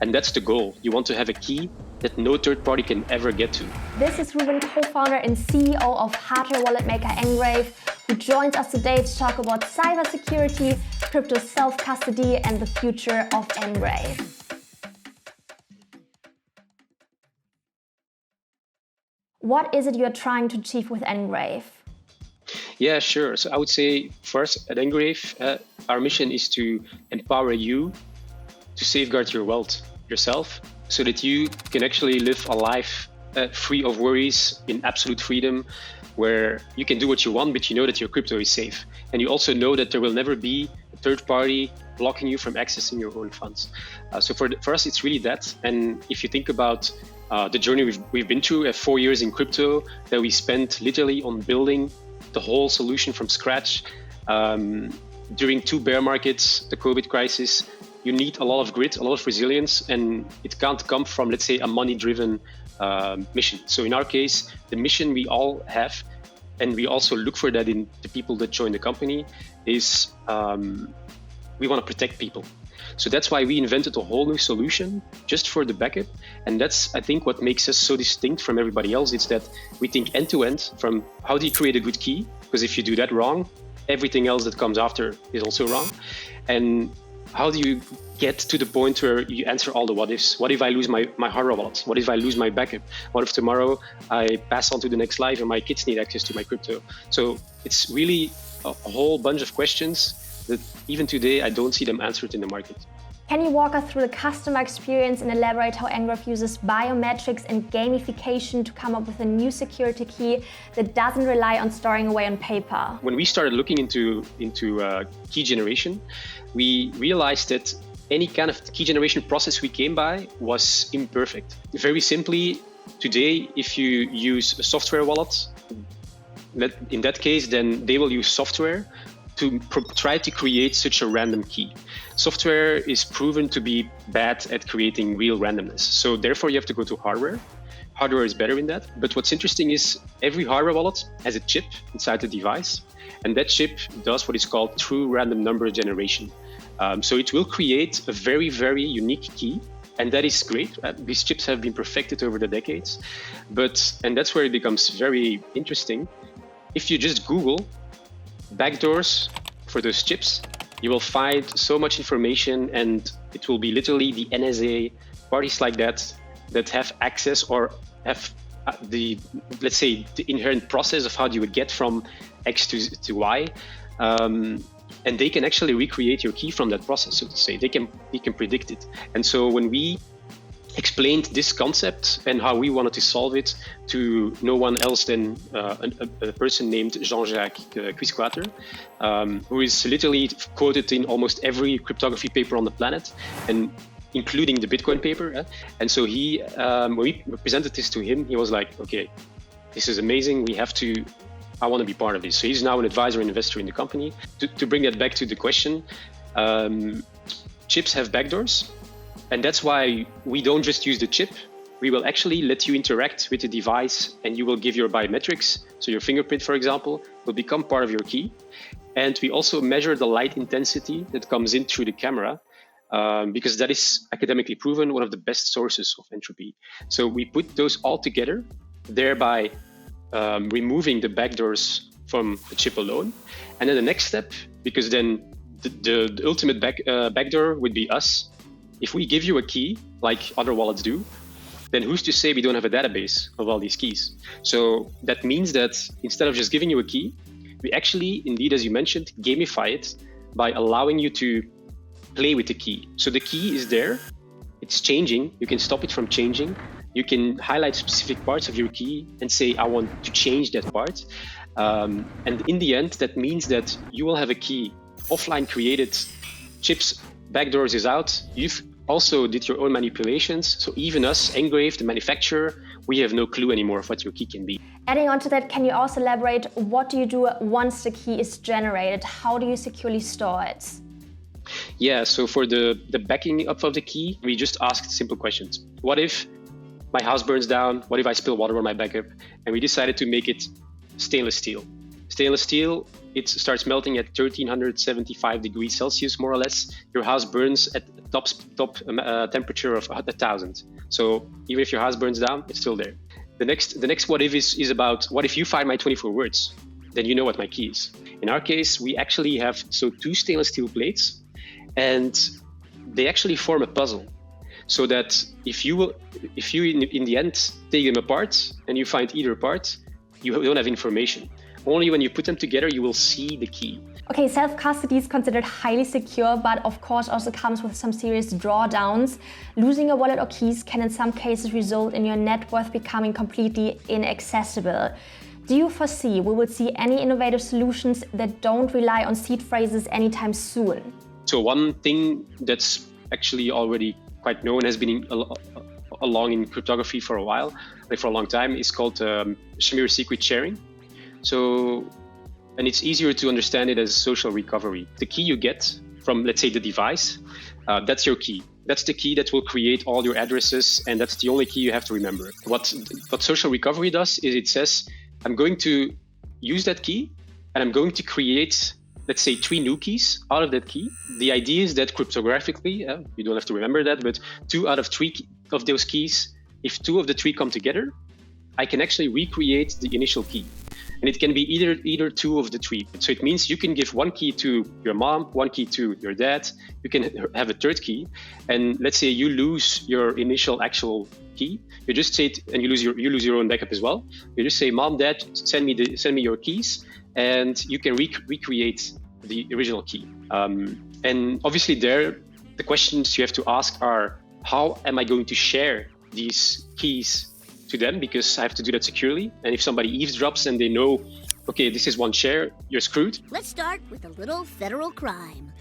And that's the goal. You want to have a key that no third party can ever get to. This is Ruben, co-founder and CEO of hardware wallet maker NGRAVE, who joins us today to talk about cybersecurity, crypto self-custody, and the future of NGRAVE. What is it you're trying to achieve with NGRAVE? Yeah, sure. So I would say first at NGRAVE, our mission is to empower you to safeguard your wealth yourself so that you can actually live a life free of worries, in absolute freedom, where you can do what you want, but you know that your crypto is safe. And you also know that there will never be a third party blocking you from accessing your own funds. So for us, it's really that. And if you think about the journey we've been through, 4 years in crypto that we spent literally on building the whole solution from scratch. During 2 bear markets, the COVID crisis, you need a lot of grit, a lot of resilience, and it can't come from, let's say, a money-driven mission. So in our case, the mission we all have, and we also look for that in the people that join the company, is we want to protect people. So that's why we invented a whole new solution just for the backup. And that's, I think, what makes us so distinct from everybody else. It's that we think end-to-end from how do you create a good key? Because if you do that wrong, everything else that comes after is also wrong. And how do you get to the point where you answer all the what ifs? What if I lose my hardware wallet? What if I lose my backup? What if tomorrow I pass on to the next life and my kids need access to my crypto? So it's really a whole bunch of questions that even today, I don't see them answered in the market. Can you walk us through the customer experience and elaborate how NGRAVE uses biometrics and gamification to come up with a new security key that doesn't rely on storing away on paper? When we started looking into key generation, we realized that any kind of key generation process we came by was imperfect. Very simply, today, if you use a software wallet, in that case, then they will use software to try to create such a random key. Software is proven to be bad at creating real randomness. So therefore you have to go to hardware. Hardware is better in that. But what's interesting is every hardware wallet has a chip inside the device. And that chip does what is called true random number generation. So it will create a very, very unique key. And that is great. These chips have been perfected over the decades. And that's where it becomes very interesting. If you just Google backdoors for those chips, you will find so much information, and it will be literally the NSA, parties like that have access or have let's say, the inherent process of how do you get from X to Y. And they can actually recreate your key from that process, so to say. They can predict it. And so when we explained this concept and how we wanted to solve it to no one else than a person named Jean-Jacques Quisquater, who is literally quoted in almost every cryptography paper on the planet, and including the Bitcoin paper. And so he, when we presented this to him, he was like, okay, this is amazing. I want to be part of this. So he's now an advisor and investor in the company. To bring that back to the question, chips have backdoors. And that's why we don't just use the chip. We will actually let you interact with the device, and you will give your biometrics. So your fingerprint, for example, will become part of your key. And we also measure the light intensity that comes in through the camera, because that is academically proven one of the best sources of entropy. So we put those all together, thereby removing the backdoors from the chip alone. And then the next step, because then the ultimate backdoor would be us. If we give you a key, like other wallets do, then who's to say we don't have a database of all these keys? So that means that instead of just giving you a key, we actually, indeed, as you mentioned, gamify it by allowing you to play with the key. So the key is there, it's changing, you can stop it from changing, you can highlight specific parts of your key and say, I want to change that part. And in the end, that means that you will have a key offline created, chips, backdoors is out. You've also did your own manipulations. So even us, NGRAVE, the manufacturer, we have no clue anymore of what your key can be. Adding on to that, can you also elaborate, what do you do once the key is generated? How do you securely store it? Yeah, so for the backing up of the key, we just asked simple questions. What if my house burns down? What if I spill water on my backup? And we decided to make it stainless steel. Stainless steel it starts melting at 1375 degrees Celsius, more or less. Your house burns at top temperature of 1000. So even if your house burns down, it's still there. The next what if is about, what if you find my 24 words? Then you know what my key is. In our case, we actually have two stainless steel plates, and they actually form a puzzle. So that if you in the end take them apart and you find either part, you don't have information. Only when you put them together, you will see the key. Okay, self-custody is considered highly secure, but of course also comes with some serious drawdowns. Losing a wallet or keys can in some cases result in your net worth becoming completely inaccessible. Do you foresee we will see any innovative solutions that don't rely on seed phrases anytime soon? So one thing that's actually already quite known, has been along in cryptography for a while, like for a long time, is called Shamir secret sharing. So, and it's easier to understand it as social recovery. The key you get from, let's say, the device, that's your key. That's the key that will create all your addresses, and that's the only key you have to remember. What social recovery does is it says, I'm going to use that key, and I'm going to create, let's say, 3 new keys out of that key. The idea is that cryptographically, you don't have to remember that, but 2 out of 3 of those keys, if 2 of the 3 come together, I can actually recreate the initial key. And it can be either 2 of the 3. So it means you can give 1 key to your mom, 1 key to your dad. You can have a 3rd key. And let's say you lose your initial actual key. You just say it, and you lose your own backup as well. You just say, Mom, Dad, send me your keys, and you can recreate the original key. And obviously there, the questions you have to ask are, how am I going to share these keys to them? Because I have to do that securely. And if somebody eavesdrops and they know, okay, this is one share, you're screwed. Let's start with a little federal crime.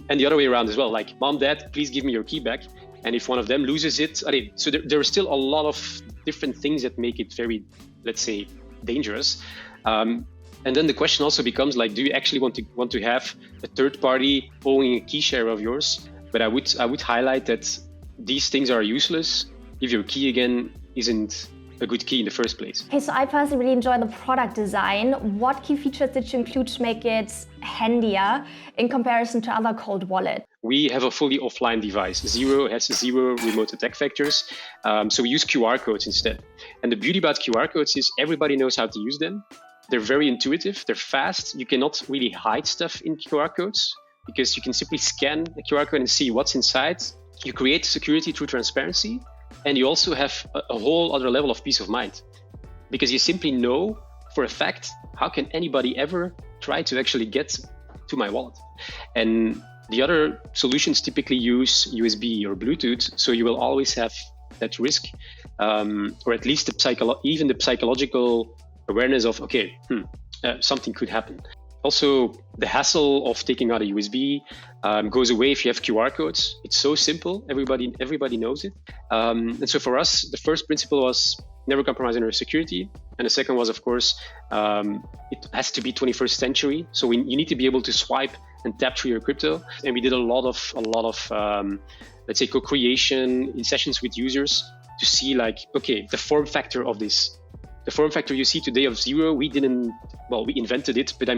And the other way around as well, like, Mom, Dad, please give me your key back. And if one of them loses it, so there are still a lot of different things that make it very, let's say, dangerous. And then the question also becomes, like, do you actually want to have a third party owning a key share of yours? But I would highlight that these things are useless if your key again isn't a good key in the first place. Okay, so I personally really enjoy the product design. What key features did you include to make it handier in comparison to other cold wallets? We have a fully offline device. Zero has 0 remote attack vectors. So we use QR codes instead. And the beauty about QR codes is everybody knows how to use them. They're very intuitive, they're fast. You cannot really hide stuff in QR codes because you can simply scan the QR code and see what's inside. You create security through transparency, and you also have a whole other level of peace of mind because you simply know for a fact, how can anybody ever try to actually get to my wallet? And the other solutions typically use USB or Bluetooth, so you will always have that risk, or at least even the psychological awareness of, okay, something could happen. Also, the hassle of taking out a USB goes away if you have QR codes. It's so simple, everybody knows it. And so for us, the first principle was never compromise on our security. And the second was, of course, it has to be 21st century. So you need to be able to swipe and tap through your crypto. And we did a lot of let's say, co-creation in sessions with users to see, like, okay, the form factor of this. The form factor you see today of Zero, we invented it, but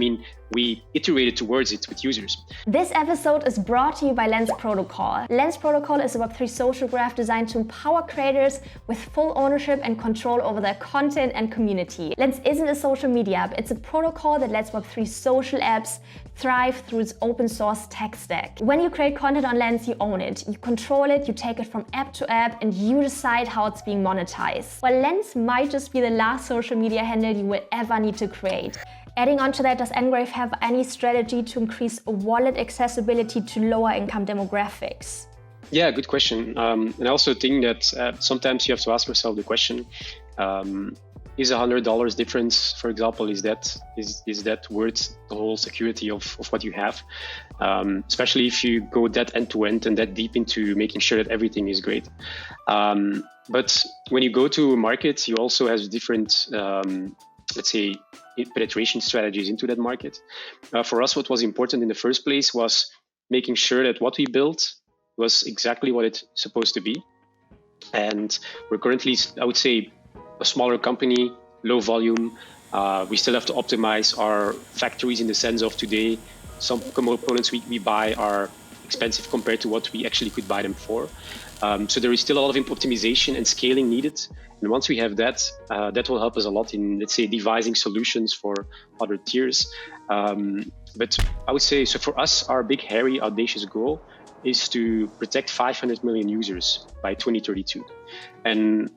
we iterated towards it with users. This episode is brought to you by Lens Protocol. Lens Protocol is a Web3 social graph designed to empower creators with full ownership and control over their content and community. Lens isn't a social media app, it's a protocol that lets Web3 social apps thrive through its open source tech stack. When you create content on Lens, you own it, you control it, you take it from app to app, and you decide how it's being monetized. While Lens might just be the last social media handle you will ever need to create. Adding on to that, does NGRAVE have any strategy to increase wallet accessibility to lower income demographics? Yeah, good question. And I also think that sometimes you have to ask yourself the question, is $100 difference, for example, is that worth the whole security of what you have? Especially if you go that end to end and that deep into making sure that everything is great. But when you go to market, you also have different, let's say, penetration strategies into that market. For us, what was important in the first place was making sure that what we built was exactly what it's supposed to be. And we're currently, I would say, a smaller company, low volume, We still have to optimize our factories in the sense of today, some components we buy are expensive compared to what we actually could buy them for. So there is still a lot of optimization and scaling needed. And once we have that, that will help us a lot in, let's say, devising solutions for other tiers. But I would say, so for us, our big, hairy, audacious goal is to protect 500 million users by 2032. And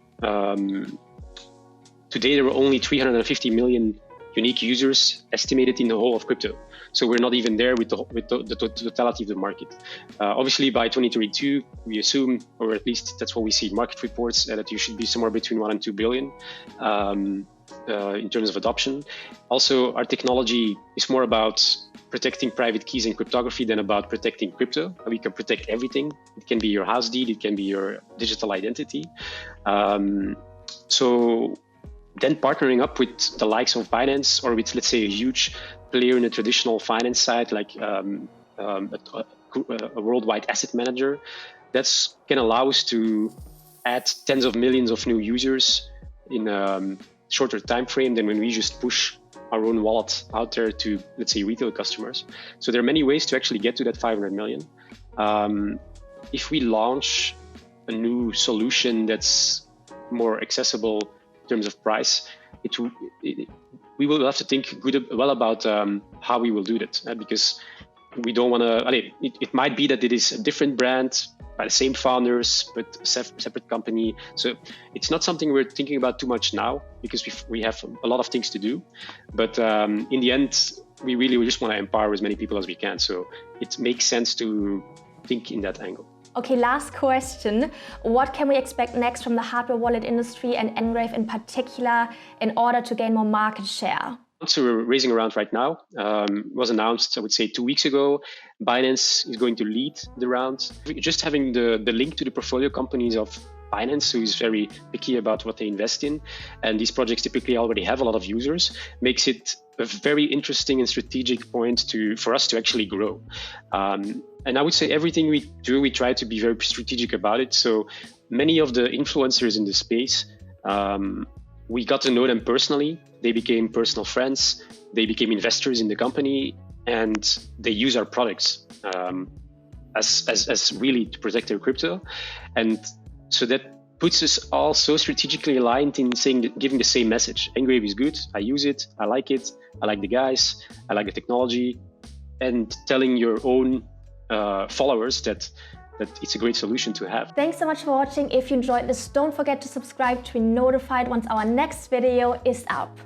today, there were only 350 million unique users estimated in the whole of crypto. So we're not even there with the totality of the market. Obviously, by 2032, we assume, or at least that's what we see in market reports, that you should be somewhere between 1 and 2 billion in terms of adoption. Also, our technology is more about protecting private keys and cryptography than about protecting crypto. We can protect everything. It can be your house deed, it can be your digital identity. So then partnering up with the likes of Binance or with, let's say, a huge player in the traditional finance side, like a worldwide asset manager, that's can allow us to add tens of millions of new users in a shorter time frame than when we just push our own wallet out there to, let's say, retail customers. So there are many ways to actually get to that 500 million. If we launch a new solution that's more accessible in terms of price, we will have to think well about how we will do that, because we don't want to. It might be that it is a different brand by the same founders, but separate company. So it's not something we're thinking about too much now because we have a lot of things to do. But in the end, we just want to empower as many people as we can. So it makes sense to think in that angle. Okay, last question. What can we expect next from the hardware wallet industry and NGRAVE in particular in order to gain more market share? So we're raising a round right now. It was announced, I would say, 2 weeks ago. Binance is going to lead the round. Just having the link to the portfolio companies of Binance, who is very picky about what they invest in, and these projects typically already have a lot of users, makes it a very interesting and strategic point for us to actually grow. And I would say everything we do, we try to be very strategic about it. So many of the influencers in the space, we got to know them personally. They became personal friends. They became investors in the company, and they use our products as really to protect their crypto. And so that puts us all so strategically aligned in giving the same message. NGRAVE is good. I use it. I like the guys. I like the technology. And telling your own followers that it's a great solution to have. Thanks so much for watching. If you enjoyed this, don't forget to subscribe to be notified once our next video is up.